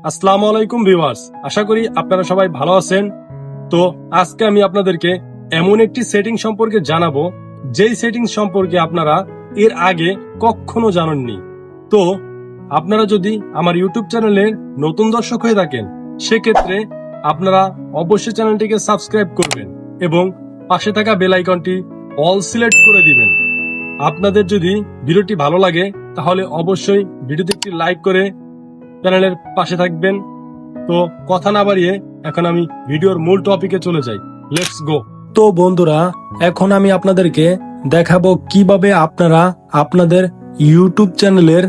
আসসালামু আলাইকুম ভিউয়ার্স, আশা করি আপনারা সবাই ভালো আছেন। তো আজকে আমি আপনাদেরকে এমন একটি সেটিং সম্পর্কে জানাবো যেই সেটিং সম্পর্কে আপনারা এর আগে কখনো জানেননি। তো আপনারা যদি আমার ইউটিউব চ্যানেলের নতুন দর্শক হয়ে থাকেন সেক্ষেত্রে আপনারা অবশ্যই চ্যানেলটিকে সাবস্ক্রাইব করবেন এবং পাশে থাকা বেল আইকনটি অল সিলেক্ট করে দিবেন। আপনাদের যদি ভিডিওটি ভালো লাগে তাহলে অবশ্যই ভিডিওতে একটি লাইক করে চ্যানেলের পাশে থাকবেন। তো কথা না বাড়িয়ে এখন আমি ভিডিওর মূল টপিকে চলে যাই। Let's go. তো বন্ধুরা, এখন আমি আপনাদেরকে দেখাবো কিভাবে আপনারা আপনাদের ইউটিউব চ্যানেলের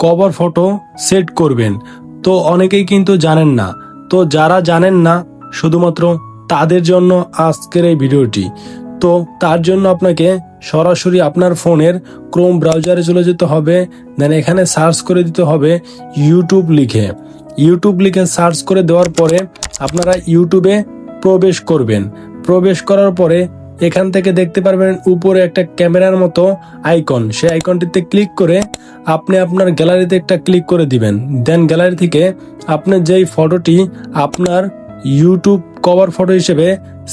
কভার ফটো সেট করবেন। তো অনেকেই কিন্তু জানেন না, তো যারা জানেন না শুধুমাত্র তাদের জন্য আজকের এই ভিডিওটি। তো তার জন্য আপনাকে সরাসরি আপনার ফোনের ক্রোম ব্রাউজারে চলে যেতে হবে, দেন এখানে সার্চ করে দিতে হবে ইউটিউব লিখে সার্চ করে দেওয়ার পরে আপনারা ইউটিউবে প্রবেশ করবেন। প্রবেশ করার পরে এখান থেকে দেখতে পারবেন উপরে একটা ক্যামেরার মতো আইকন, সেই আইকনটিতে ক্লিক করে আপনি আপনার গ্যালারিতে একটা ক্লিক করে দিবেন। দেন গ্যালারি থেকে আপনি যেই ফটোটি আপনার ইউটিউব কভার ফটো হিসেবে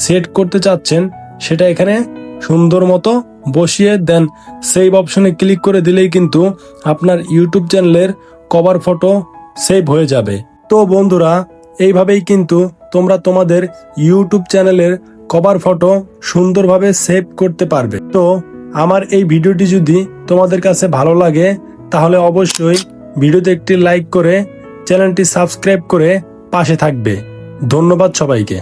সেট করতে চাচ্ছেন সেটা এখানে সুন্দর মতো বসিয়ে দেন সেভ অপশনে ক্লিক করে দিলেই কিন্তু আপনার ইউটিউব চ্যানেলের কভার ফটো সেভ হয়ে যাবে। তো বন্ধুরা, এইভাবেই কিন্তু তোমরা তোমাদের ইউটিউব চ্যানেলের কভার ফটো সুন্দরভাবে সেভ করতে পারবে। তো আমার এই ভিডিওটি যদি তোমাদের কাছে ভালো লাগে তাহলে অবশ্যই ভিডিওতে একটি লাইক করে চ্যানেলটি সাবস্ক্রাইব করে পাশে থাকবে। ধন্যবাদ সবাইকে।